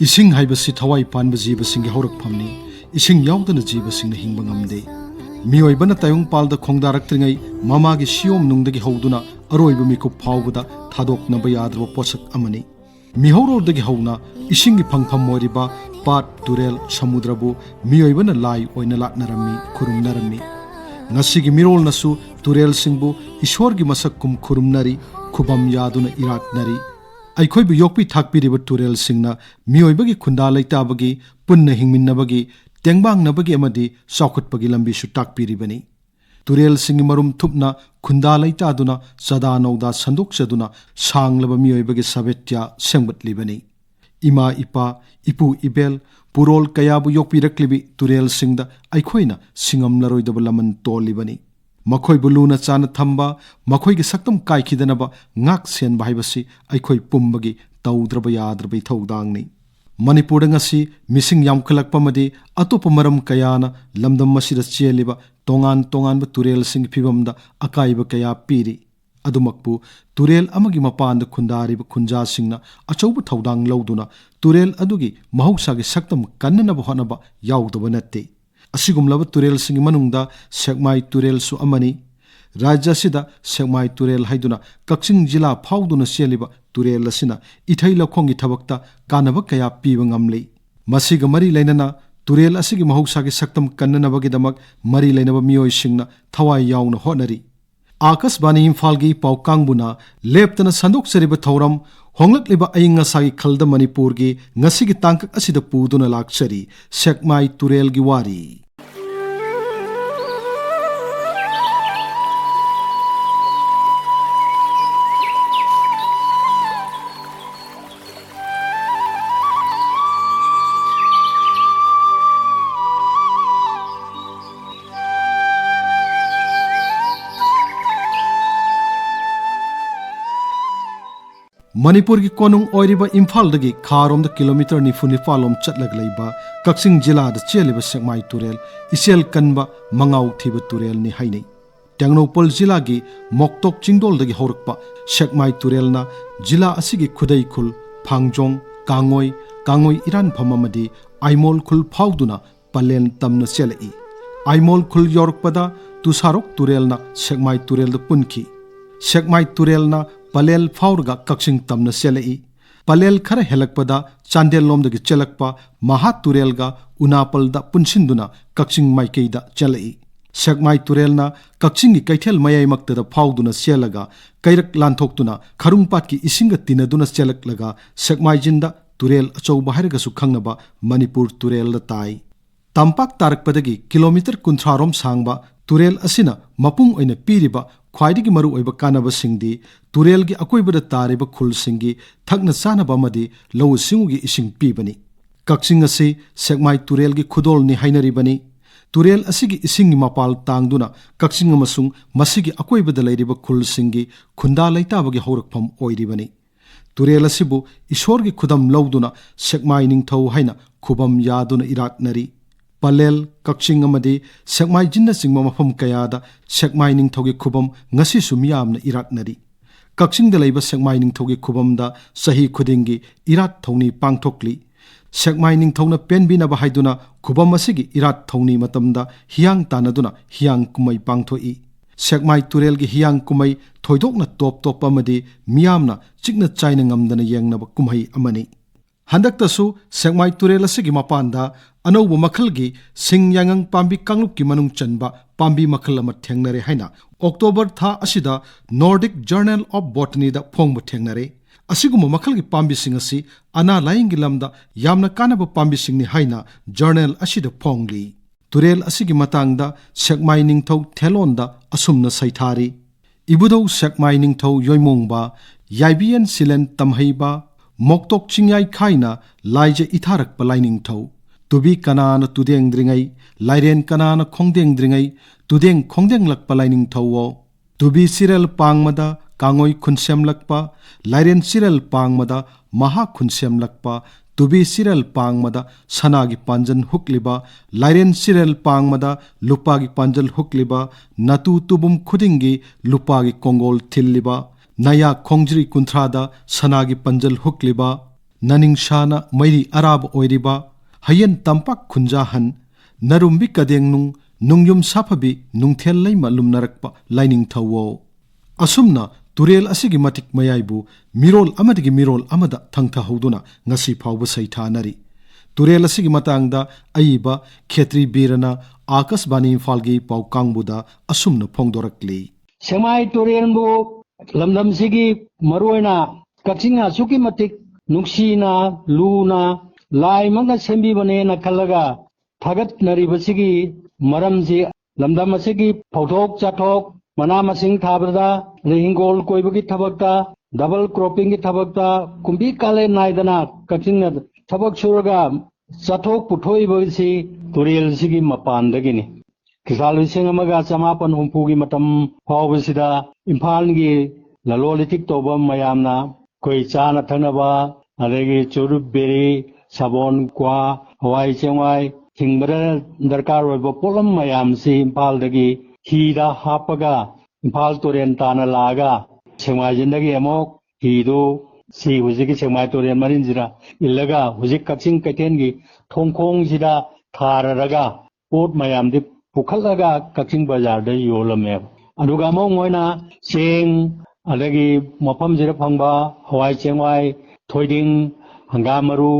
Ising haibasi thawai panba jibasing haurakphamni ising yaudana jibasing hingba ngamde miyoibana tayong palda khongdaraktrigai mamagi siom nungdagi hauduna aroiba mikup phawbada thadoknaba yadraba posak amani mihaurordagi hauna isingi phangpham moiriba pat turel samudrabu miyoibana lai oina latnarami khurumnarami ngasigi mirol nasu turel singbu ishwargi masakkum khurumnari khubam yaduna iratnari Aikhoibu yokpi thakpiriba turel singna miyoibagi khunda laitabagi punna hingminnabagi tengbangnabagi amadi saukhatpagi lambi su takpiribani turel singi marum thupna khunda laitaduna sada nauda sandokchaduna sanglaba miyoibagi sabetya sengbatlibani ima ipa ipu ibel purol kayabu yokpiraklibi turel singda aikhoina singamlaroidaba laman tolibani Makhoi buluna chana thamba makhoi gi saktam kai khidanaba ngak sen baibasi aikhoi pumbagi taudraba yadraba thaudangni Manipur ngasi missing yamkhalakpa madi atopa maram kayana lamdam masida cheliba tongan ba turel sing phibamda akaiba kaya piri adumakpu turel amagi mapanda khundariba khunja singna achauba thaudang lauduna turel adugi mahausagi saktam kannanaba honaba yaudaba natte Asigumlaba turel singi manungda SEKMAI turel su amani Rajya sida SEKMAI turel haiduna Kaksing jila phawduna seliba turel asina ithai lakhongi thabakta kanaba kaya piba ngamle masiga mari lainana turel asigi mahausagi saktam kannanabagi damak mari lainaba miyoi singna thawai yauna honari Akasbani Imphal gi paukangbuna leptana sandok seriba thauram Honglakliba Aying-Ashagi Khalda Manipur gi ngasigi tangkak asida puduna lakchari SEKMAI turel gi wari Manipur ki konung oiriba Imphal dagi kharom da kilometer nifuni falom chatlag leiba Kaksing jila da cheliba SEKMAI turel isel kanba mangau thiba turel ni hainei Tengnopol jila gi moktok chingdol dagi horakpa SEKMAI turel na jila asigi khudai khul phangjong kangoi iran phamamadi aimol khul phawduna palen tamna chelai aimol khul yorkpada tusarok turel na SEKMAI turel da punki SEKMAI turel na Palel Faurga Kaksing Tamna Selai Palel Khara Helakpada Chandel Lomdagi Chelakpa Maha Turelga Unapal da Punsinduna Kaksing Maikeida Chelai SEKMAI turelna Kaksing gi Kaithel Mayai Maktada Fauduna Selaga Kairak Lanthokduna Kharungpatki Isinga Tinaduna Chelaklaga SEKMAI jinda turel achauba hairaga su khangnaba Manipur turel da tai Tampak tarakpadagi kilometer kunthrarom sangba turel asina mapung oina piriba khwaidigi maru oiba kanaba singdi turel gi akoibada tariba khul singi thakna sanaba madi law singugi ising pibani Kaksing asi SEKMAI turel gi khudol ni hainaribani turel asigi isingi mapal tangduna Kaksing amasung masigi akoibada leiriba khul singi khunda laitabagi haurakpham oiribani turel asibu ishorgi khudam lawduna SEKMAI ningthau haina khubam yaduna iratnari Palel Kaksing amadi SEKMAI jinna singma mafam kayada SEKMAI ningthogi khubam ngasi sumiyamna iratnari Kaksing da leiba SEKMAI ningthogi khubam da sahi khudingi irat thongni pangthokli SEKMAI ningthona penbina ba haiduna khubam asigi irat thongni matamda hiang tanaduna hiang kumai pangthoi SEKMAI turel gi hiang kumai thoidokna top amadi miyamna chikna chaina ngamdana yengnaba kumhai amani Handaktasu SEKMAI turel asigi mapanda anauba makhalgi singyangang pambi kanglupki manung chanba pambi makhal ama thengnare haina October tha asida Nordic Journal of Botany da phongba thengnare asiguma makhalgi pambi singasi ana laingi lamda yamna kanaba pambi singni haina journal asida phongli turel asigi matangda SEKMAI ningthau thelonda asumna saithari ibudau SEKMAI ningthau yoimongba yaibian silen tamhaiba moktok chingyai khaina laije itharak palaining thau tubi kanana tudeng dringai lairen kanana khongdeng dringai tudeng khongdeng lak palaining thau tubi sirel pangmada kangoi khunsem lakpa lairen sirel pangmada maha khunsem lakpa tubi sirel pangmada sanagi panjan hukliba lairen sirel pangmada lupagi panjal hukliba natu tubum khudingi lupagi kongol thilliba Naya Khongjri Kuntrada Sanagi Panjal Hukliba naningshana mairi arab oiriba hayen tampak khunjahan narumbi kadengnung nungyum sapabi nungthel laima lumnarakpa lining thawo asumna turel asigi matik mayaibu mirol amadigi mirol amada thangtha hoduna ngasi phawba saithanari turel asigi matangda aiba khetri birana akasbani Imphal-gi paukangbuda asumna phongdorakli SEKMAI TUREL-bu lamdam sigi maruina kaksinga suki matik nuksina luna lai manga sembi bane na kalaga thagat nari basigi maramji lamdam asigi phauthok chathok mana masing thabada rehingol koibagi thabakta double cropping gi thabakta kumbi kale naidana kaksinga thabak suraga chathok puthoi basi turel sigi mapandagini kisal lising amaga chamapan humpugi matam phawbasida Imphal-gi lalolitik toba mayamna koi chana thanaba adegi churuberi sabon kwa hawai chengwai thingmara darkar oiba polam mayam si Imphal-dagi hida hapaga Imphal turen tana laga SEKMAI jindagi amok hidu si hujiki SEKMAI turen marinjira illaga hujik kaksing kaitengi thongkhong sida thararaga pot mayamdi pukhalaga kaksing bazar da yolame aduga mo ngoina seng adagi mapam jira phangba hawai chengwai thoiding hangamaru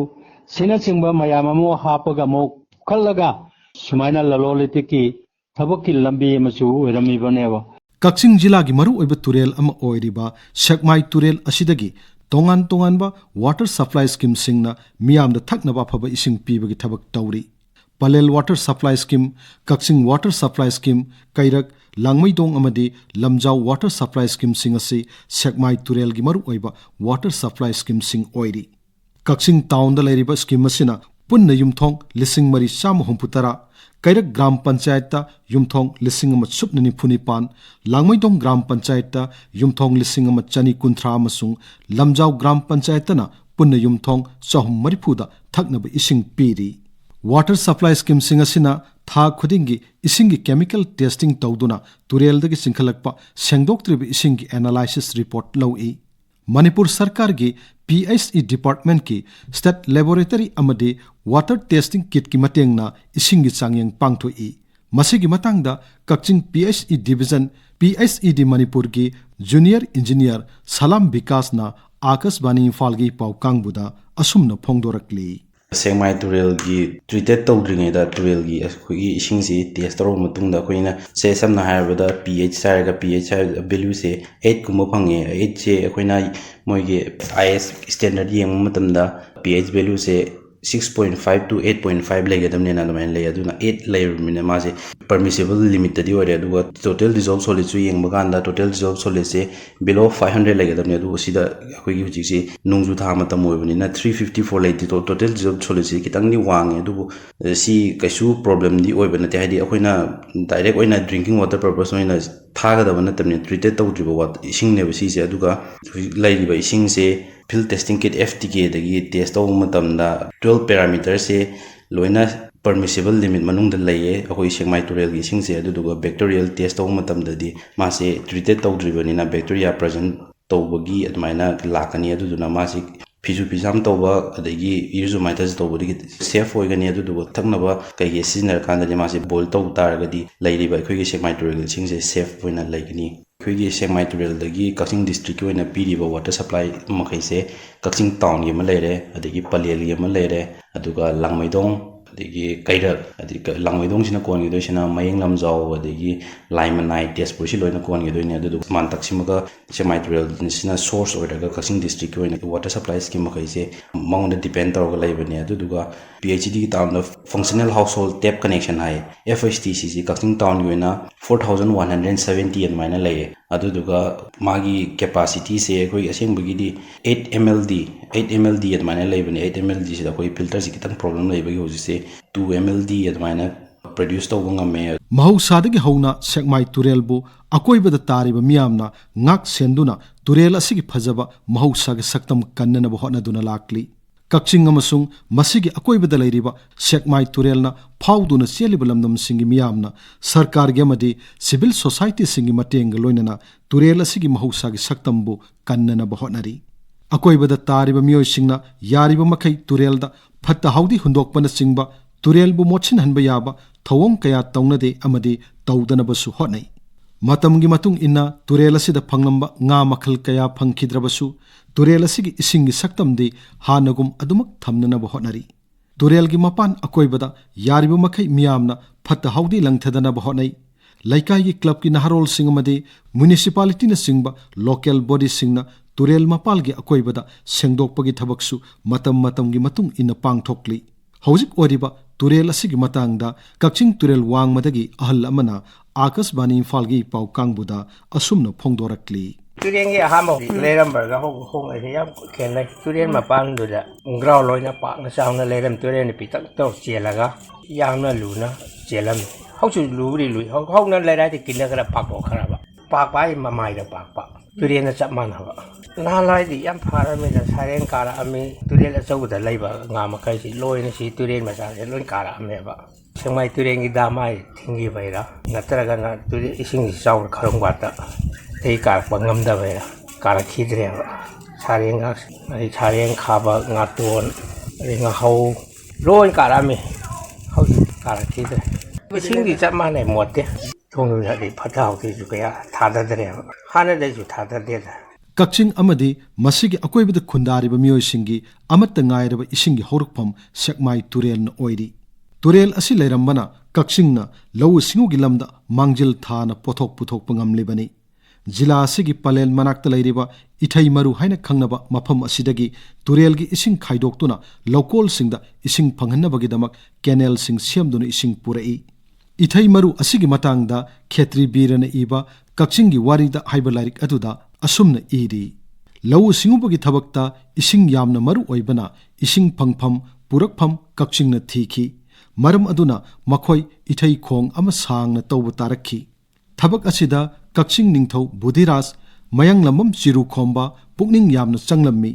sina chingba mayamamo hapaga mo khalaga sumaina lalolitiki thabakki lambi machu oirami baneba Kaksing jilagi maru oiba turel ama oiriba SEKMAI turel asidagi tongan tonganba water supply scheme singna miyamda thaknaba phaba ising pibagi thabak tawri Palel water supply scheme Kaksing water supply scheme kairak langmaidong amadi lamjau water supply scheme sing asi SEKMAI turel gi maru oiba water supply scheme sing oiri Kaksing town da leiriba scheme asina punna yumthong lising mari sam humputara kairak gram panchayat ta yumthong lising ama supnani phunipan langmaidong gram panchayat ta yumthong lising ama chani kunthra amasung lamjau gram panchayat na punna yumthong chahum marifuda thaknaba ising piri water supply scheme sing asina tha khudingi isingi chemical testing tawduna turel dagi singkhalakpa sengdoktribi isingi analysis report lawi Manipur Sarkar gi PHE department ki state laboratory amadi water testing kit ki matengna isingi changyang pangthoi masigi matangda Kakching PHE division PHED Manipur gi junior engineer Salam Vikas na Akasbani Imphal-gi paukangbuda asumna phongdorakli SEKMAI TUREL gi treated tawdringeda TUREL gi akhoi ising si test tawr matungda khoina se samna haibada pH sarga pH value se 8 kuma phange 8 se khoina moige IS standard yeng matamda pH value se 6.5 to 8.5 legadamne na domain lay aduna 8 layer mina ma se permissible limit tadi ore aduga total dissolved solid su yeng baganda total dissolved solid se below 500 legadamne adu sida akhoi gi hujik se nungju tha matam oibani na 354 lay total dissolved solid se kitang ni wang adu si kaisu problem di oibana te hadi akhoi na direct oina drinking water purpose oina thaga da bana tamne treated tawdriba wat ising ne basi se aduga laiba ising se field testing kit FTK dagi test taw matamda 12 parameter se loina permissible limit manung da laye akoi SEKMAI TUREL gi sing se aduga bacterial test taw matamda di ma se treated tawdribani na bacteria present tawbagi admaina lakani aduna ma se fisu pisam tawba adagi irzumitis tawbadi safe oigani aduga thaknaba kaige sinar kanda de ma se boil taw taragadi lairiba akoi gi SEKMAI TUREL sing se safe oina laigani अखोगी SEKMAI TUREL दगी Kakching district की ओइना पीरिबा water supply मखै से Kakching town की लेरे अदगी पलेल की लेरे अदुगा लांगमैदोंग अदगी कैरक अदगी लांगमैदोंग सिना कोन गिदो सिना मयंग लमजाव अदगी लाइमनाइ तेजपुर सि लोइना कोन गिदो ने अदु मानतक्सिमगा SEKMAI TUREL सिना सोर्स ओइरगा कक्सिंग डिस्ट्रिक्ट की ओइना वाटर सप्लाई स्कीम मखै से माउंड डिपेंड तौरगा लैबने अदुगा PHD की town of functional household tap connection है FHTC सी कक्सिंग टाउन की ओइना 4170 एडमाइना लैए अदुदुगा मागी कैपेसिटी से कोई असेंबगी 8 mld एडमाइना लैबने 8 mld से कोई फिल्टर से कितन प्रॉब्लम लैबगी होजि से 2 mld एडमाइना प्रोड्यूस तौबंगा मे महौसादगी हौना SEKMAI TUREL बु अकोइबदा तारिबा मियामना ngak senduna TUREL asigi phajaba mahausaga saktam kannana hohnaduna lakli Kakching amasung masigi akoibada lairiba SEKMAI TUREL na phauduna cheliba lamdam singi miyamna sarkar gi amadi civil society singi mateng loinana TUREL asigi mahausa gi saktambu kannana bahonari ꯑꯀꯣꯏꯕꯗ ꯇꯥꯔꯤꯕ ꯃꯤꯑꯣꯏꯁꯤꯡꯅ ꯌꯥꯔꯤꯕ ꯃꯈꯩ ꯇꯨꯔꯦꯜꯗ ꯐꯠꯇ ꯍꯥꯎꯗꯤ ꯍꯨꯟꯗꯣꯛꯄꯅꯆꯤꯡꯕ ꯇꯨꯔꯦꯜꯕꯨ ꯃꯣꯠꯁꯤꯟꯍꯟꯕ ꯌꯥꯕ ꯊꯧꯑꯣꯡ ꯀꯌꯥ ꯇꯧꯅꯗꯦ ꯑꯃꯗꯤ ꯇꯧꯗꯅꯕꯁꯨ ꯍꯣꯠꯅꯩ ꯃꯇꯝꯒꯤ ꯃꯇꯨꯡ ꯏꯟꯅ ꯇꯨꯔꯦꯜ ꯑꯁꯤꯗ ꯐꯪꯂꯝꯕ ꯉꯥ ꯃꯈꯜ ꯀꯌꯥ ꯐꯪꯈꯤꯗ꯭ꯔꯕꯁꯨ ꯇꯨꯔꯦꯜ ꯑꯁꯤꯒꯤ ꯏꯁꯤꯡꯒꯤ ꯁꯛꯇꯝꯗꯤ ꯍꯥꯟꯅꯒꯨꯝ ꯑꯗꯨꯃꯛ ꯊꯝꯅꯅꯕ ꯍꯣꯠꯅꯔꯤ ꯇꯨꯔꯦꯜꯒꯤ ꯃꯄꯥꯟ ꯑꯀꯣꯏꯕꯗ ꯌꯥꯔꯤꯕ ꯃꯈꯩ ꯃꯤꯌꯥꯝꯅ ꯐꯠꯇ ꯍꯥꯎꯗꯤ ꯂꯪꯊꯗꯅꯕ ꯍꯣꯠꯅꯩ ꯂꯩꯀꯥꯏꯒꯤ ꯀ꯭ꯂꯕꯀꯤ ꯅꯍꯥꯔꯣꯜꯁꯤꯡ ꯑꯃꯗꯤ ꯃ꯭ꯌꯨꯅꯤꯁꯤꯄꯥꯂꯤꯇꯤꯅꯆꯤꯡꯕ ꯂꯣꯀꯦꯜ ꯕꯣꯗꯤꯁꯤꯡꯅ ꯇꯨꯔꯦꯜ ꯃꯄꯥꯜꯒꯤ ꯑꯀꯣꯏꯕꯗ ꯁꯦꯡꯗꯣꯛꯄꯒꯤ ꯊꯕꯛꯁꯨ ꯃꯇꯝꯒꯤ ꯃꯇꯨꯡ ꯏꯟꯅ ꯄꯥꯡꯊꯣꯛꯂꯤ ꯍꯧꯖꯤꯛ ꯑꯣꯏꯔꯤꯕ ꯇꯨꯔꯦꯜ ꯑꯁꯤꯒꯤ ꯃꯇꯥꯡꯗ ꯀꯛꯆꯤꯡ ꯇꯨꯔꯦꯜ ꯋꯥꯡꯃꯗꯒꯤ ꯑꯍꯜ ꯑꯃꯅ ꯑꯥꯀꯥꯁꯕꯥꯅꯤ ꯏꯝꯐꯥꯜꯒꯤ ꯄꯥꯎ ꯀꯥꯡꯕꯨꯗ ꯑꯁꯨꯝꯅ ꯐꯣꯡꯗꯣꯔꯛꯂꯤ ꯇꯨꯔꯦꯟꯒꯤ ꯑꯍꯥꯟꯕ ꯂꯩꯔꯝꯕꯒ ꯍꯣꯡꯉꯛꯏꯁꯦ ꯌꯥꯝ ꯈꯦꯠꯅꯩ ꯇꯨꯔꯦꯟ ꯃꯄꯥꯟꯗꯨꯗ ꯒ꯭ꯔꯥꯎꯟ ꯑꯣꯏꯅ ꯄꯥꯛꯅ ꯆꯥꯎꯅ ꯂꯩꯔꯝ ꯇꯨꯔꯦꯟꯗ ꯄꯤꯇꯛ ꯇꯧ ꯆꯦꯜꯂꯒ ꯌꯥꯝꯅ ꯂꯨꯅ ꯆꯦꯜꯂꯝꯃꯤ ꯍꯧꯖꯤꯛ ꯂꯨꯕꯨꯗꯤ ꯂꯨꯏ ꯍꯧꯅ ꯂꯩꯔꯥꯏꯗꯤ ꯀꯤꯟꯅ ꯈꯔ ꯄꯥꯛꯊꯣꯛꯈ꯭ꯔꯕ ꯄꯥꯛꯄ ꯍꯥꯏ ꯃꯃꯥꯏꯗ ꯄꯥꯛꯄ ꯇꯨꯔꯦꯟꯅ ꯆꯞ ꯃꯥꯟꯅꯕ ꯅꯍꯥꯟꯋꯥꯏꯗꯤ ꯌꯥꯝ ꯐꯥꯔꯝꯃꯤꯗ ꯁꯥꯔꯦꯡ ꯀꯥꯔꯛꯑꯝꯃꯤ ꯇꯨꯔꯦꯟ ꯑꯆꯧꯕꯗ ꯂꯩꯕ ꯉꯥ ꯃꯈꯩꯁꯤ ꯂꯣꯏꯅ ꯁꯤ ꯇꯨꯔꯦꯟ ꯃꯆꯥꯁꯦ ꯂꯣꯏ ꯀꯥꯔꯛꯑꯝꯃꯦꯕ ꯁꯦꯛꯃꯥꯏ ꯇꯨꯔꯦꯟꯒꯤ ꯗꯥꯝꯃꯥꯏ ꯊꯤꯡꯈꯤꯕꯩꯔꯥ ꯅꯠꯇ꯭ꯔꯒꯅ ꯇꯨꯔꯦꯟ ꯏꯁꯤꯡꯁꯤ ꯆꯥꯎꯅ ꯈꯔꯨꯡꯕꯥꯠꯇ ꯑꯩ ꯀꯥꯔꯛꯄ ꯉꯝꯗꯕꯩꯔꯥ ꯀꯥꯔꯛꯈꯤꯗ꯭ꯔꯦꯕ ꯁꯥꯔꯦꯡ ꯑꯩ ꯁꯥꯔꯦꯡ ꯈꯥꯕ ꯉꯥꯇꯣꯟ ꯑꯗꯩ ꯉꯥꯍꯧ ꯂꯣꯏ ꯀꯥꯔꯛꯑꯝꯃꯤ ꯍꯧꯖꯤꯛ ꯀꯥꯔꯛꯈꯤꯗ꯭ꯔꯦ ꯏꯁꯤꯡꯗꯤ ꯆꯞ ꯃꯥꯟꯅꯩ ꯃꯣꯠꯇꯦ ꯊꯣꯡꯗꯨꯅꯗꯤ ꯐꯠꯇ ꯍꯥꯎꯊꯤꯁꯨ ꯀꯌꯥ ꯊꯥꯗꯗ꯭ꯔꯦꯕ ꯍꯥꯟꯅꯗꯩꯁꯨ ꯊꯥꯗꯗꯦꯗ ꯀꯛꯆꯤꯡ ꯑꯃꯗꯤ ꯃꯁꯤꯒꯤ ꯑꯀꯣꯏꯕꯗ ꯈꯨꯟꯗꯥꯔꯤꯕ ꯃꯤꯑꯣꯏꯁꯤꯡꯒꯤ ꯑꯃꯠꯇ ꯉꯥꯏꯔꯕ ꯏꯁꯤꯡꯒꯤ ꯍꯧꯔꯛꯐꯝ ꯁꯦꯛꯃꯥꯏ ꯇꯨꯔꯦꯜꯅ ꯑꯣꯏꯔꯤ ꯇꯨꯔꯦꯜ ꯑꯁꯤ ꯂꯩꯔꯝꯕꯅ ꯀꯛꯆꯤꯡꯅ ꯂꯧꯎ ꯁꯤꯡꯎꯒꯤ ꯂꯝꯗ ꯃꯥꯡꯖꯤꯜ ꯊꯥꯅ ꯄꯣꯠꯊꯣꯛ ꯄꯨꯊꯣꯛꯄ ꯉꯝꯂꯤꯕꯅꯤ ꯖꯤꯂꯥ ꯑꯁꯤꯒꯤ ꯄꯂꯦꯜ ꯃꯅꯥꯛꯇ ꯂꯩꯔꯤꯕ ꯏꯊꯩ ꯃꯔꯨ ꯍꯥꯏꯅ ꯈꯪꯅꯕ ꯃꯐꯝ ꯑꯁꯤꯗꯒꯤ ꯇꯨꯔꯦꯜꯒꯤ ꯏꯁꯤꯡ ꯈꯥꯏꯗꯣꯛꯇꯨꯅ ꯂꯧꯀꯣꯜꯁꯤꯡꯗ ꯏꯁꯤꯡ ꯐꯪꯍꯟꯅꯕꯒꯤꯗꯃꯛ ꯀꯦꯅꯦꯜꯁꯤꯡ ꯁꯦꯝꯗꯨꯅ ꯏꯁꯤꯡ ꯄꯨꯔꯛꯏ ꯏꯊꯩ ꯃꯔꯨ ꯑꯁꯤꯒꯤ ꯃꯇꯥꯡꯗ ꯈꯦꯇ꯭ꯔꯤ ꯕꯤꯔꯅ ꯏꯕ ꯀꯛꯆꯤꯡꯒꯤ ꯋꯥꯔꯤꯗ ꯍꯥꯏꯕ ꯂꯥꯏꯔꯤꯛ ꯑꯗꯨꯗ ꯑꯁꯨꯝꯅ ꯏꯔꯤ ꯂꯧꯎ ꯁꯤꯡꯎꯕꯒꯤ ꯊꯕꯛꯇ ꯏꯁꯤꯡ ꯌꯥꯝꯅ ꯃꯔꯨ ꯑꯣꯏꯕꯅ ꯏꯁꯤꯡ ꯐꯪꯐꯝ ꯄꯨꯔꯛꯐꯝ ꯀꯛꯆꯤꯡꯅ ꯊꯤꯈꯤ ꯃꯔꯝ ꯑꯗꯨꯅ ꯃꯈꯣꯏ ꯏꯊꯩ ꯈꯣꯡ ꯑꯃ ꯁꯥꯡꯅ ꯇꯧꯕ ꯇꯥꯔꯛꯈꯤ ꯊꯕꯛ ꯑꯁꯤꯗ ꯀꯛꯆꯤꯡ ꯅꯤꯡꯊꯧ ꯕꯨꯙꯤꯔꯥꯖ ꯃꯌꯥꯡꯂꯝꯕꯝ ꯆꯤꯔꯨꯈꯣꯝꯕ ꯄꯨꯛꯅꯤꯡ ꯌꯥꯝꯅ ꯆꯪꯂꯝꯃꯤ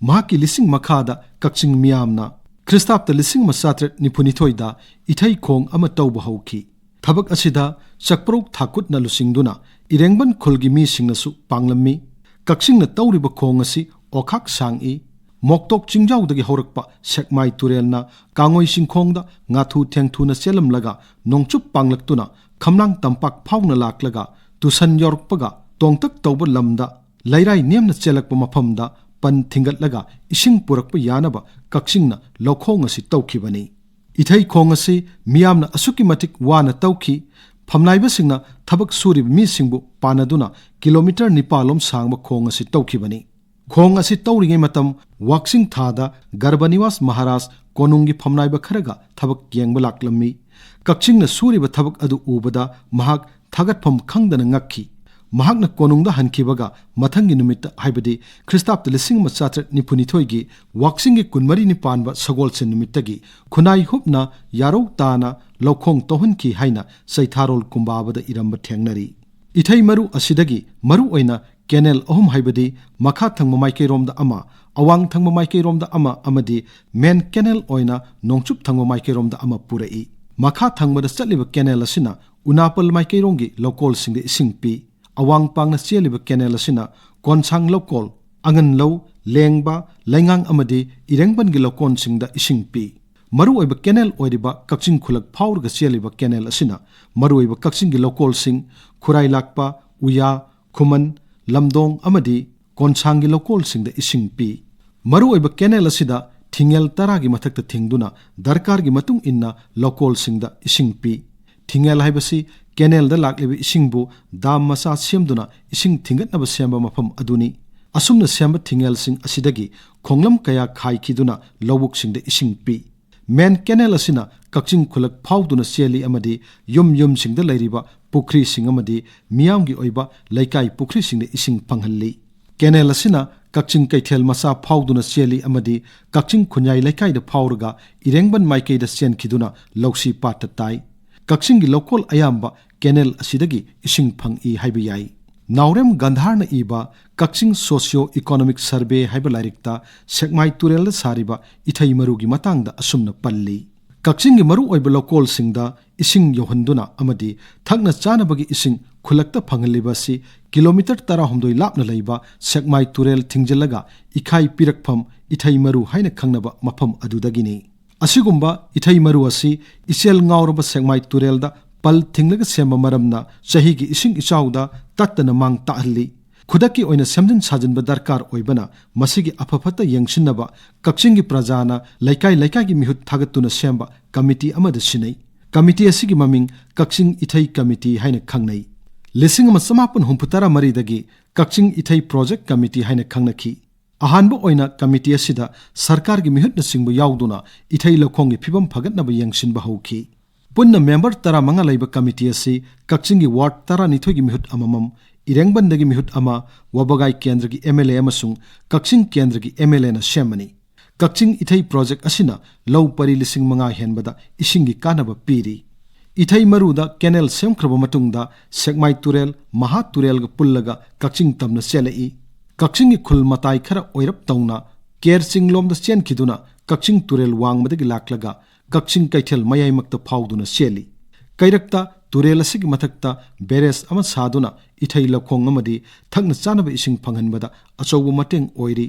ꯃꯍꯥꯛꯀꯤ ꯂꯤꯁꯤꯡ ꯃꯈꯥꯗ ꯀꯛꯆꯤꯡ ꯃꯤꯌꯥꯝꯅ ꯈ꯭ꯔꯤꯁꯇꯥꯞꯇ 1792ꯗ ꯏꯊꯩ ꯈꯣꯡ ꯑꯃ ꯇꯧꯕ ꯍꯧꯈꯤ ꯊꯕꯛ ꯑꯁꯤꯗ ꯆꯛꯄ꯭ꯔꯧ ꯊꯥꯀꯨꯠꯅ ꯂꯨꯆꯤꯡꯗꯨꯅ ꯏꯔꯦꯡꯕꯟ ꯈꯨꯜꯒꯤ ꯃꯤꯁꯤꯡꯅꯁꯨ ꯄꯥꯡꯂꯝꯃꯤ ꯀꯛꯆꯤꯡꯅ ꯇꯧꯔꯤꯕ ꯈꯣꯡ ꯑꯁꯤ ꯑꯣꯈꯥꯛ ꯁꯥꯡꯏ ꯃꯣꯛꯇꯣꯛ ꯆꯤꯡꯖꯥꯎꯗꯒꯤ ꯍꯧꯔꯛꯄ ꯁꯦꯛꯃꯥꯏ ꯇꯨꯔꯦꯜꯅ ꯀꯥꯡꯉꯣꯏ ꯆꯤꯡꯈꯣꯡꯗ ꯉꯥꯊꯨ ꯊꯦꯡꯊꯨꯅ ꯆꯦꯜꯂꯝꯂꯒ ꯅꯣꯡꯆꯨꯞ ꯄꯥꯡꯂꯛꯇꯨꯅ ꯈꯝꯂꯥꯡ ꯇꯝꯄꯥꯛ ꯐꯥꯎꯅ ꯂꯥꯛꯂꯒ ꯇꯨꯁꯟ ꯌꯧꯔꯛꯄꯒ ꯇꯣꯡꯇꯛ ꯇꯧꯕ ꯂꯝꯗ ꯂꯩꯔꯥꯏ ꯅꯦꯝꯅ ꯆꯦꯜꯂꯛꯄ ꯃꯐꯝꯗ ꯄꯟ ꯊꯤꯡꯒꯠꯂꯒ ꯏꯁꯤꯡ ꯄꯨꯔꯛꯄ ꯌꯥꯅꯕ ꯀꯛꯆꯤꯡꯅ ꯂꯧꯈꯣꯡ ꯑꯁꯤ ꯇꯧꯈꯤꯕꯅꯤ ꯏꯊꯩ ꯈꯣꯡ ꯑꯁꯤ ꯃꯤꯌꯥꯝꯅ ꯑꯁꯨꯛꯀꯤ ꯃꯇꯤꯛ ꯋꯥꯅ ꯇꯧꯈꯤ ꯐꯝꯅꯥꯏꯕꯁꯤꯡꯅ ꯊꯕꯛ ꯁꯨꯔꯤꯕ ꯃꯤꯁꯤꯡꯕꯨ ꯄꯥꯟꯅꯗꯨꯅ ꯀꯤꯂꯣꯃꯤꯇꯔ 9 ꯁꯥꯡꯕ ꯈꯣꯡ ꯑꯁꯤ ꯇꯧꯈꯤꯕꯅꯤ ꯈꯣꯡ ꯑꯁꯤ ꯇꯧꯔꯤꯉꯩ ꯃꯇꯝ ꯋꯥꯛꯆꯤꯡ ꯊꯥꯗ ꯒꯔꯕꯅꯤꯋꯥꯁ ꯃꯍꯥꯔꯥꯖ ꯀꯣꯅꯨꯡꯒꯤ ꯐꯝꯅꯥꯏꯕ ꯈꯔꯒ ꯊꯕꯛ ꯌꯦꯡꯕ ꯂꯥꯛꯂꯝꯃꯤ ꯀꯛꯆꯤꯡꯅ ꯁꯨꯔꯤꯕ ꯊꯕꯛ ꯑꯗꯨ ꯎꯕꯗ ꯃꯍꯥꯛ ꯊꯥꯒꯠꯐꯝ ꯈꯪꯗꯅ ꯉꯛꯈꯤ ꯃꯍꯥꯛꯅ ꯀꯣꯅꯨꯡꯗ ꯍꯟꯈꯤꯕꯒ ꯃꯊꯪꯒꯤ ꯅꯨꯃꯤꯠꯇ ꯍꯥꯏꯕꯗꯤ ꯈ꯭ꯔꯤꯁꯇꯥꯞꯇ 1792ꯒꯤ ꯋꯥꯛꯆꯤꯡꯒꯤ 24 ꯄꯥꯟꯕ ꯁꯒꯣꯜꯁꯦꯟ ꯅꯨꯃꯤꯠꯇꯒꯤ ꯈꯨꯟꯅꯥꯏ ꯍꯨꯞꯅ ꯌꯥꯔꯧ ꯇꯥꯅ ꯂꯧꯈꯣꯡ ꯇꯧꯍꯟꯈꯤ ꯍꯥꯏꯅ ꯆꯩꯊꯥꯔꯣꯜ ꯀꯨꯝꯕꯥꯕꯗ ꯏꯔꯝꯕ ꯊꯦꯡꯅꯔꯤ ꯏꯊꯩ ꯃꯔꯨ ꯑꯁꯤꯗꯒꯤ ꯃꯔꯨ ꯑꯣꯏꯅ ꯀꯦꯅꯦꯜ 3 ꯍꯥꯏꯕꯗꯤ ꯃꯈꯥ ꯊꯪꯕ ꯃꯥꯏꯀꯩꯔꯣꯝꯗ ꯑꯃ ꯑꯋꯥꯡ ꯊꯪꯕ ꯃꯥꯏꯀꯩꯔꯣꯝꯗ ꯑꯃ ꯑꯃꯗꯤ ꯃꯦꯟ ꯀꯦꯅꯦꯜ ꯑꯣꯏꯅ ꯅꯣꯡꯆꯨꯞ ꯊꯪꯕ ꯃꯥꯏꯀꯩꯔꯣꯝꯗ ꯑꯃ ꯄꯨꯔꯛꯏ ꯃꯈꯥ ꯊꯪꯕꯗ ꯆꯠꯂꯤꯕ ꯀꯦꯅꯦꯜ ꯑꯁꯤꯅ ꯎꯅꯥꯄꯜ ꯃꯥꯏꯀꯩꯔꯣꯝꯒꯤ ꯂꯧꯀꯣꯜꯁꯤꯡꯗ ꯏꯁꯤꯡ ꯄꯤ ꯑꯋꯥꯡ ꯄꯥꯡꯅ ꯆꯦꯜꯂꯤꯕ ꯀꯦꯅꯦꯜ ꯑꯁꯤꯅ ꯀꯣꯟꯁꯥꯡ ꯂꯧꯀꯣꯜ ꯑꯉꯟꯂꯧ ꯂꯦꯡꯕ ꯂꯩꯉꯥꯡ ꯑꯃꯗꯤ ꯏꯔꯦꯡꯕꯟꯒꯤ ꯂꯧꯀꯣꯟꯁꯤꯡꯗ ꯏꯁꯤꯡ ꯄꯤ ꯃꯔꯨꯑꯣꯏꯕ ꯀꯦꯅꯦꯜ ꯑꯣꯏꯔꯤꯕ ꯀꯛꯆꯤꯡ ꯈꯨꯜꯂꯛ ꯐꯥꯎꯔꯒ ꯆꯦꯜꯂꯤꯕ ꯀꯦꯅꯦꯜ ꯑꯁꯤꯅ ꯃꯔꯨꯑꯣꯏꯕ ꯀꯛꯆꯤꯡꯒꯤ ꯂꯧꯀꯣꯜꯁꯤꯡ ꯈꯨꯔꯥꯏ ꯂꯥꯛꯄ ꯎꯌꯥ ꯈꯨꯃꯟ ꯂꯝꯗꯣꯡ ꯑꯃꯗꯤ ꯀꯣꯟꯁꯥꯡꯒꯤ ꯂꯧꯀꯣꯜꯁꯤꯡꯗ ꯏꯁꯤꯡ ꯄꯤ ꯃꯔꯨꯑꯣꯏꯕ ꯀꯦꯅꯦꯜ ꯑꯁꯤꯗ ꯊꯤꯡꯉꯦꯜ 10ꯒꯤ ꯃꯊꯛꯇ ꯊꯤꯡꯗꯨꯅ ꯗꯔꯀꯥꯔꯒꯤ ꯃꯇꯨꯡ ꯏꯟꯅ ꯂꯧꯀꯣꯜꯁꯤꯡꯗ ꯏꯁꯤꯡ ꯄꯤ ꯊꯤꯡꯉꯦꯜ ꯍꯥꯏꯕꯁꯤ ꯀꯦꯅꯦꯜꯗ ꯂꯥꯛꯂꯤꯕ ꯏꯁꯤꯡꯕꯨ ꯗꯥꯝ ꯃꯆꯥ ꯁꯦꯝꯗꯨꯅ ꯏꯁꯤꯡ ꯊꯤꯡꯒꯠꯅꯕ ꯁꯦꯝꯕ ꯃꯐꯝ ꯑꯗꯨꯅꯤ ꯑꯁꯨꯝꯅ ꯁꯦꯝꯕ ꯊꯤꯡꯉꯦꯜꯁꯤꯡ ꯑꯁꯤꯗꯒꯤ ꯈꯣꯡꯂꯝ ꯀꯌꯥ ꯈꯥꯏꯈꯤꯗꯨꯅ ꯂꯧꯕꯨꯛꯁꯤꯡꯗ ꯏꯁꯤꯡ ꯄꯤ ꯃꯦꯟ ꯀꯦꯅꯦꯜ ꯑꯁꯤꯅ ꯀꯛꯆꯤꯡ ꯈꯨꯜꯂꯛ ꯐꯥꯎꯗꯨꯅ ꯆꯦꯜꯂꯤ ꯑꯃꯗꯤ ꯌꯨꯝꯁꯤꯡꯗ ꯂꯩꯔꯤꯕ ꯄꯨꯈ꯭ꯔꯤꯁꯤꯡ ꯑꯃꯗꯤ ꯃꯤꯌꯥꯝꯒꯤ ꯑꯣꯏꯕ ꯂꯩꯀꯥꯏ ꯄꯨꯈ꯭ꯔꯤꯁꯤꯡꯗ ꯏꯁꯤꯡ ꯐꯪꯍꯜꯂꯤ ꯀꯦꯅꯦꯜ ꯑꯁꯤꯅ ꯀꯛꯆꯤꯡ ꯀꯩꯊꯦꯜ ꯃꯆꯥ ꯐꯥꯎꯗꯨꯅ ꯆꯦꯜꯂꯤ ꯑꯃꯗꯤ ꯀꯛꯆꯤꯡ ꯈꯨꯟꯌꯥꯏ ꯂꯩꯀꯥꯏꯗ ꯐꯥꯎꯔꯒ ꯏꯔꯦꯡꯕꯟ ꯃꯥꯏꯀꯩꯗ ꯆꯦꯟꯈꯤꯗꯨꯅ ꯂꯧꯁꯤ ꯄꯥꯠꯇ ꯇꯥꯏ ꯀꯛꯆꯤꯡꯒꯤ ꯂꯧꯀꯣꯜ ꯑꯌꯥꯝꯕ ꯀꯦꯅꯦꯜ ꯑꯁꯤꯗꯒꯤ ꯏꯁꯤꯡ ꯐꯪꯏ ꯍꯥꯏꯕ ꯌꯥꯏ ꯅꯥꯎꯔꯦꯝ ꯒꯟꯙꯥꯔꯅ ꯏꯕ ꯀꯛꯆꯤꯡ ꯁꯣꯁꯤꯌꯣ ꯏꯀꯣꯅꯣꯃꯤꯛ ꯁꯔꯚꯦ ꯍꯥꯏꯕ ꯂꯥꯏꯔꯤꯛꯇ ꯁꯦꯛꯃꯥꯏ ꯇꯨꯔꯦꯜꯗ ꯁꯥꯔꯤꯕ ꯏꯊꯩ ꯃꯔꯨꯒꯤ ꯃꯇꯥꯡꯗ ꯑꯁꯨꯝꯅ ꯄꯜꯂꯤ ꯀꯛꯆꯤꯡꯒꯤ ꯃꯔꯨꯑꯣꯏꯕ ꯂꯧꯀꯣꯜꯁꯤꯡꯗ ꯏꯁꯤꯡ ꯌꯧꯍꯟꯗꯨꯅ ꯑꯃꯗꯤ ꯊꯛꯅ ꯆꯥꯅꯕꯒꯤ ꯏꯁꯤꯡ ꯈꯨꯜꯂꯛꯇ ꯐꯪꯍꯜꯂꯤꯕ ꯑꯁꯤ kilometer 10 lapna leiba SEKMAI TUREL thingjilaga ikhai pirakpham ithai maru haina khangnaba mafam adudagini asigumba ithai maru asi isel ngauraba SEKMAI TUREL da pal thinglaga semba maramna chahigi ising ichauda tattana mang tahalli khudaki oina semjin sajinba darkar oibana masigi afafata yengsinnaba kakchingi prajana laikai gi mihut thagatuna semba committee amada sinai committee asigi maming kakching ithai committee haina khangnai lising ama samapun humputara maridagi kakching ithai project committee haina khangnaki ahanba oina committee asida sarkar gi mihut na singbu yauduna ithai lokhongi phibam phagatnaba yengsinba hauki punna member tara manga laiba committee asi kakching gi ward tara nithoi gi mihut amamam irengban mihut ama wabagai kendra gi MLA amasung kakching kendra gi MLA na shemani kakching ithai project asina low pari lising manga henbada isingi kanaba piri ithai maruda canal semkraba matungda SEKMAI TUREL maha TUREL ga pullaga kakching tamna selai kakching gi khul matai khara oirap tauna kerching lomda chen khiduna kakching TUREL wangmadagi laklaga kakching kaithel mayai makta phauduna seli kairakta TUREL asigi mathakta beres ama saduna ithai lakhong amadi thakna chanaba ising phanghanbada achaubu mateng oiri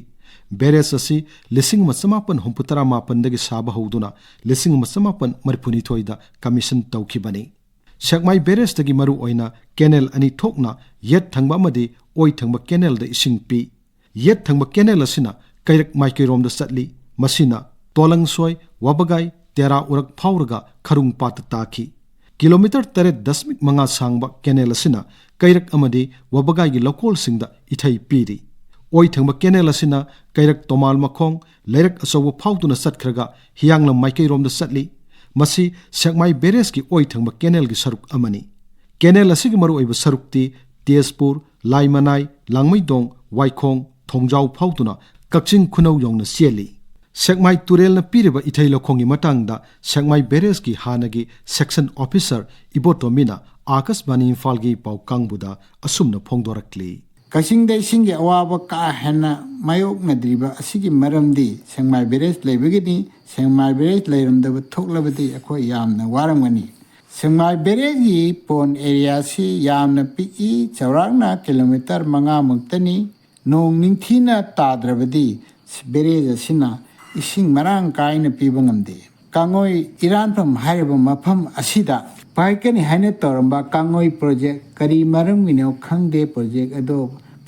beres asi lising masamapan humputara mapan dagi saba hauduna lising masamapan marphuni thoida commission tawkhibani SEKMAI beres dagi maru oina canal ani thokna yet thangba amadi oi thangba canal da ising pi yet thangba canal asina kairak maikirom da satli masina tolangsoi wabagai tera urak phauraga kharung pat taki kilometer 3.9 sangba canal asina kairak amadi wabagai gi local singda ithai piri oi thangba canal asina kairak tomal makhong leirak asawu phautuna satkhraga hianglam maikai romda satli masi SEKMAI beres ki oi thangba canal gi saruk amani canal asigi maru oiba sarukti Tezpur Laimanai Langmaidong Waikhong Thongjau phautuna kakching khunau yongna seli SEKMAI TUREL na piriba ithai lokhongi matangda SEKMAI beres ki hanagi section officer ibotomina Akashbani Imphal gi pau kangbuda asumna phongdorakli Kashing day sing awaba ka hena mayok nadriba asigi maramdi SEKMAI beres laibagini SEKMAI beres lairamda thoklabadi akho yamna waramani SEKMAI beres gi pon area si yamna pi chawrangna kilometer manga muktani nong ningthina tadrabadi beres asina ising marang kaina pibangamde kangoi Iran from hariba mafam asida paikani haine toramba kangoi project kari maram gino khangde project ado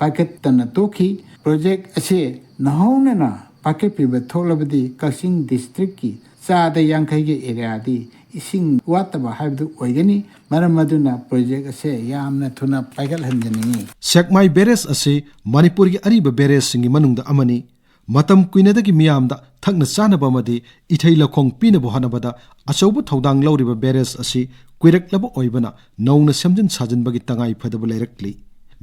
paket tana toki project ase nahona na paket piba tholabadi Kashing district ki sada yankai ge area di ising wataba habdu oigani maram maduna project ase yamna thuna paikal hanjani SEKMAI beres ase Manipur gi ariba beres singi manungda amani matam kuinadagi miyamda thakna chanaba amadi ithai lakhong pinabo hanabada achaubu thodang lauriba beres asi kuiraklaba oibana nauna semjin sajinbagi tangai phadaba leirakli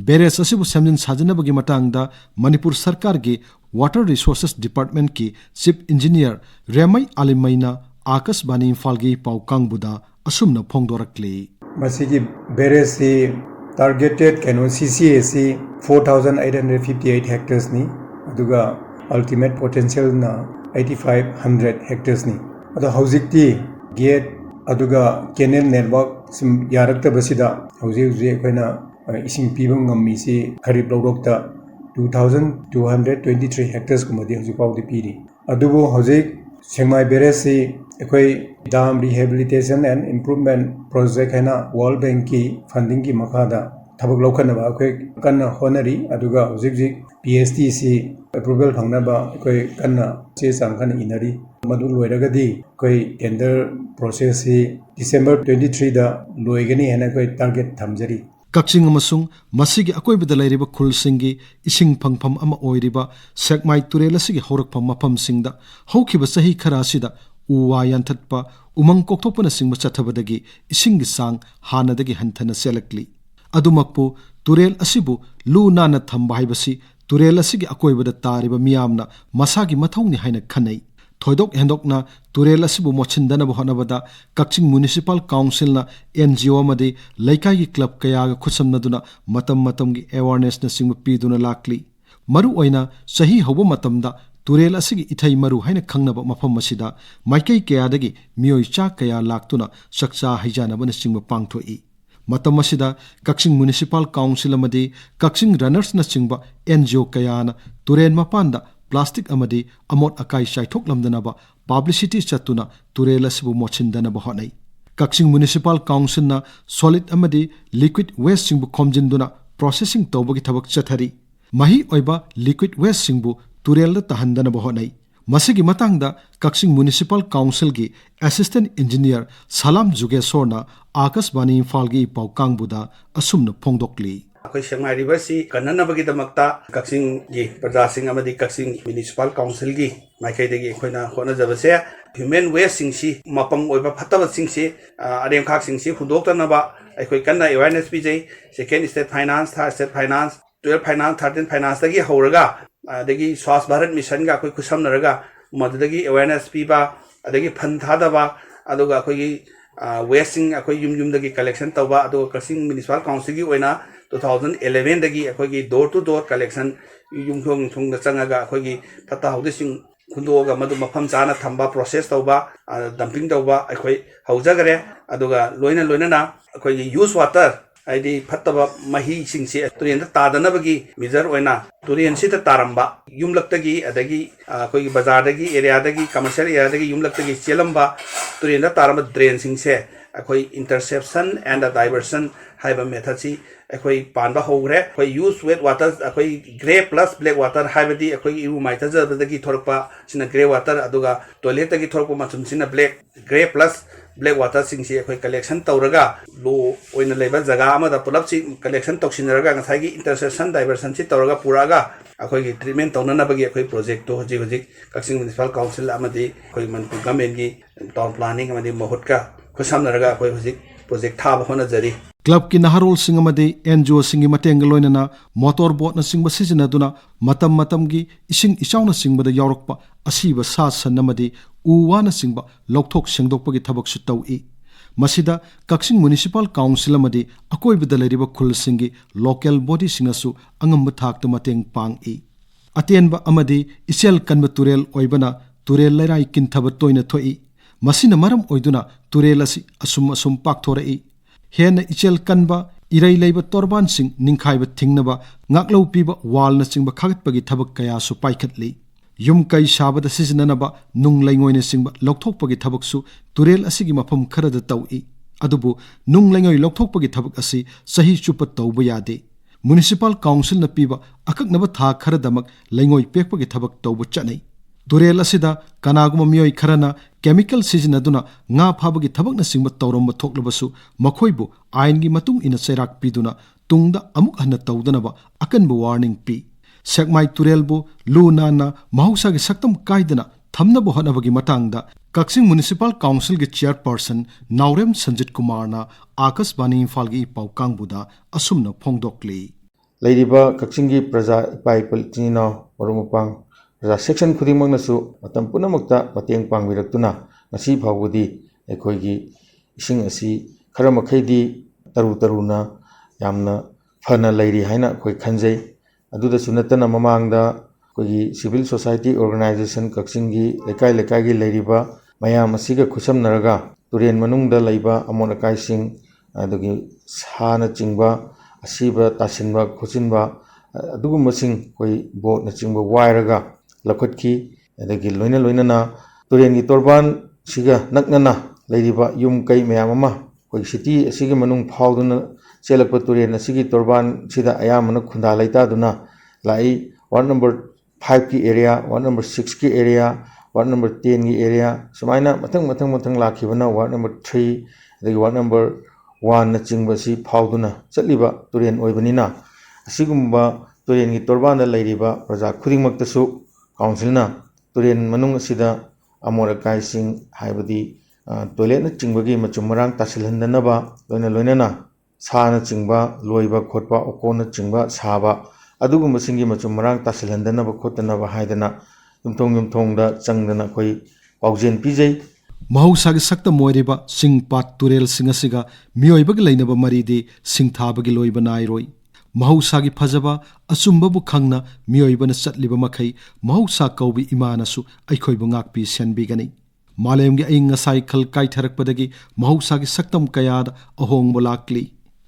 beres asibu semjin sajinabagi matangda Manipur sarkar gi water resources department ki chief engineer Remai Alimaina Akashbani Imphal gi pau kangbuda asumna phongdorakli masigi beres si targeted CCAC 4858 hectares ni aduga ultimate potential na 8500 hectares ni ado hojikti gate aduga canal network sim yarakta basida hojik koina ising pibam ngammi si kharib lawrokta 2223 hectares kumadi hojik pawdi piri adubu hojik SEKMAI beres si ekoi dam rehabilitation and improvement project haina World Bank ki funding ki makhada thabak lokhanaba ekoi kanna honari aduga hojik PSTC approval phangnaba ekoi kanna che changkhan inari madu loiragadi koi tender process si December 23 da loigani hena koi target thamjari kakching amasung masigi akoibada lairiba khulsingi ising phangpham ama oiriba SEKMAI TUREL asigi horakpham mafam singda hokhiba sahi khara sida uwa yanthatpa umang kokthopana singba chathabadagi isingi sang hanadagi hanthana selakli adumakpu TUREL asibu lu nana thamba haibasi TUREL asigi akoibada tariba miyamna masagi mathawni haina khanai thoidok hendokna TUREL asibu mochindanaba honabada Kaching Municipal Council na NGO amadi laikai gi club kaya ga khusamnaduna matam gi awareness na singba piduna lakli maru oina sahi hobo matamda TUREL asigi ithai maru haina khangnaba mafam masida maikai kaya dagi miyoi cha kaya laktuna sakcha haijanaba na singba pangthoi matam asida Kakching Municipal Council amadi Kakching Runners na chingba NGO kayana turen mapanda plastic amadi amot akai chaithok lamdanaba publicity chatuna turel asibu mochindanaba honai Kakching Municipal Council na solid amadi liquid waste singbu khomjinduna processing tawbagi thabak chathari mahi oiba liquid waste singbu turel da tahandanaba honai masigi matangda Kakching Municipal Council gi Assistant Engineer Salam Jugesorna Akashbani Imphal gi pau kangbuda asumna phongdokli अखोई सेंगमाई river सी कन्ननबगी दमक्ता कक्सिंग गी प्रजासिंग अमदी Kakching municipal council गी माइकैदगी अखोइना होनजबसे human waste सिंग सी मपंग ओइबा फतबा सिंग सी अरेमखाक सिंग सी हुदोक्तनबा अखोइ कन्ना awareness पिजै second state finance third state finance 12 finance 13 finance दगी हौरगा अदगी स्वास्थ्य भारत मिशन गा अखोइ खुसमनरगा मददगी अवेयरनेस पिबा अदगी फंड थादबा अदुगा अखोइ वेस्टिंग अखोइ युम कलेक्शन तौबा अदुगा कक्सिंग म्युनिसिपल काउंसिल गी ओइना 2011 दगी अखोगी डोर टू डोर कलेक्शन युमथोंग थोंग चंगागा अखोगी फता हौदिसिंग खुंदोगा मदु मफम चाना थंबा प्रोसेस तौबा डंपिंग तौबा अखोई हौजगरे अदुगा लोइना अखोगी यूज वाटर आइदी फतबा मही सिंगसे तुरेन तादनबगी मेजर ओइना तुरेन सिता तारंबा युमलक्तगी अदगी अखोगी बाजार दगी एरिया दगी कमर्शियल एरिया दगी युमलक्तगी चेलंबा तुरेन तारंबा ड्रेन सिंगसे अखोई इंटरसेप्शन एंड डाइवर्सन हाइबा मेथड सी अखोई पानबा होग्रे अखोई यूज वेट वाटर अखोई ग्रे प्लस ब्लैक वाटर हाइबदी अखोई इरु माइथजबदगी थोरपा सिना ग्रे वाटर अदुगा टॉयलेट दगी थोरपा मचुम सिना black grey plus black water सिंगसी अखोई कलेक्शन तौरगा लो ओइना लेबा जगह अमदा पुलप सी कलेक्शन तौसिनरगा ngथाइगी इंटरसेप्शन डाइवर्सन सी तौरगा पुरागा अखोई ट्रीटमेंट तौननबगी अखोई प्रोजेक्ट तो हजि कक्सिंग म्युनिसिपल काउंसिल अमदी अखोई मनपुर गवर्नमेंट की टाउन प्लानिंग अमदी महुतका खुसामनरगा अखोई हजि प्रोजेक्ट थाब होनजरी क्लब की नहरोल सिंह अमदी एनजीओ सिंह मतेंग लोइनना मोटर बोट न सिंह सिजनदुना मतम की इसिंग इचाउना सिंहबद यावरकपा असीब सा सन अमदी उवाना सिंहबा लौथोक सेंगदोकपगी थबक सु तौई मसिदा कक्सिंग म्युनिसिपल काउंसिल अमदी अकोइबद लेरिबा खुल सिंगी लोकल बॉडी सिंगसु अंगम थाक्त मतेंग पांगी अतेनबा अमदी इसेल कन्ब तुरेल ओइबना तुरेल लैराई किनथब तोइना थोई मसिना मरम ओइदुना तुरेल असि असुम पाकथोरई हेन इचेल कन्बा इरई लेब तोरबान सिंग निंखाइब थिंगनबा ngaklo piba wal na singba khagatpagi thabak kaya su paikhatli yum kai shabada sizinanaba nung laingoina singba lokthokpagi thabak su turel asigi mafam kharada tawi adubu nung laingoi lokthokpagi thabak asi sahi chupa tawba yade municipal council na piba akaknaba tha kharadamak laingoi pekpagi thabak tawba chanai turel asida kanaguma mioi kharana chemical sizinaduna nga phabagi thabakna singba tawromba thoklabasu makhoibu aingi matung ina serak piduna tungda amuk hana tawdanaba akanba warning pi SEKMAI turelbu lunana mahausa gi saktam kaidana thamnaba honabagi matangda Kakching Municipal Council gi chairperson Naurem Sanjit Kumarna Akashbani Imphal gi pau kangbuda asumna phongdokli leiriba Kakching gi praja pai palchina orumupang praja section khudimangnasu matam punamakta mateng pangwiraktuna ngasi phawudi ekhoigi ising asi kharamakhaidi taruna yamna fana leiri haina khoi khanjai aduda sunatana mamangda kogi civil society organization Kakching gi lekai gi leiriba mayam asiga khusamnaraga turen manungda leiba amonakai sing adugi sana chingba asiba tasinba khusinba adugumba sing koi boat na chingba wairaga lakhatki adagi loina na turen gi torban siga naknana leiriba yum kai mayam ama koi city asiga manung phawduna chelakpa turen asigi torban sida ayamana khunda laita duna lai ward number 5 ki area ward number 6 ki area ward number 10 ki area sumaina mathang lakhibana ward number 3 adagi ward number 1 na chingba si phawduna chatliba turen oibanina asigumba turen gi torban da leiriba praja khudingmakta su council na turen manung asida amora kai sing haibadi toilet na chingba gi machumrang tasilhandanaba loina na sana chingba loiba khotpa okona chingba saba adugumba singi machumrang tasilhandanaba khotanaba haidana yumthongda changdana koi paujen pijai mahausa gi sakta moiriba singpat turel singasiga mioibagi leinaba maridi singthabagi loiba nairoi mahausa gi phajaba asumba bu khangna mioibana chatliba makhai mahausa kaubi imanasu aikhoibu ngakpi senbigani malemgi aying-ashagi khal kaitharakpadagi mahausa gi saktam kayada ahongba lakli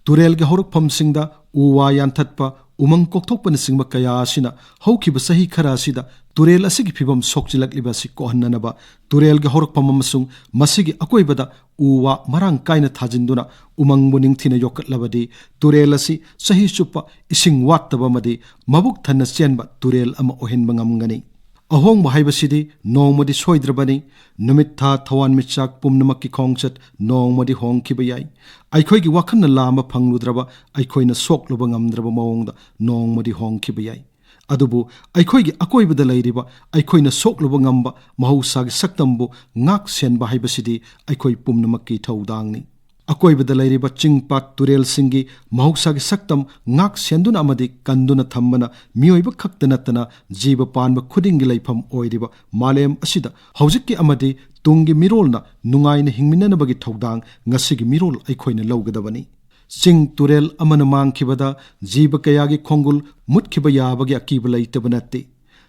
turel ge horokpham singda uwa yanthatpa umang kokthokpana singba kaya asina haukiba sahi khara asida turel asigi phibam sokchilakliba si kohannanaba turel ge horokpham amasung masigi akoibada uwa marang kaina thajinduna umang muning thina yokatlabadi turel asi sahi chupa ising wattaba madi mabuk thanna chenba turel ama ohenba ngamngani ahong mahaibasidi nongmadi soidrabani numit tha thawan michak pumnamakki khongchat nongmadi hongkiba yai aikhoi gi wakhanna lama phangludraba aikoina sokluba ngamdraba mawongda nongmadi hongkiba yai adubu aikhoi gi akoibada leiriba aikoina sokluba ngamba mahausa gi saktambu ngak senba haibasidi aikoi pumnamakki thaudangni akoibada leiriba chingpat turel singi mahausa gi saktam ngak senduna amadi kanduna thammana mioiba khaktanatana jiba panba khudingi leifam oiriba malem asida haujikki amadi tungi mirolna nungaina hingminanabagi thaudang ngasigi mirol aikoina lawgadabani sing turel amana mangkhibada jiba kayagi khongul mutkiba yabagi akiba leitabanatte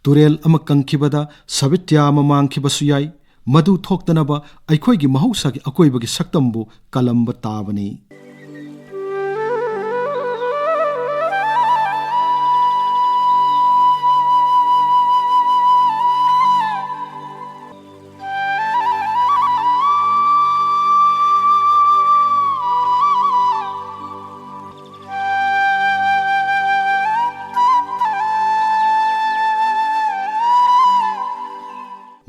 turel ama kangkhibada sabitya ama mangkhibasu yai madu thoktanaba aikhoigi mahausagi akoibagi saktambu kalamba tabani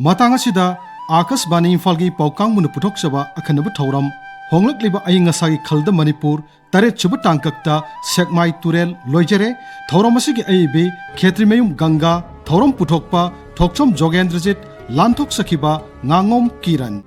matang asida Akashbani Imphal gi paukang mun puthok chaba akhanabu thauram Honglakliba Aying-Ashagi Khalda Manipur tare chuba tangkakta SEKMAI TUREL loijere thauram asigi aibe Kshetrimayum Ganga thauram puthokpa Thokchom Jogendrajit lanthok sakhiba Ngangom Kiran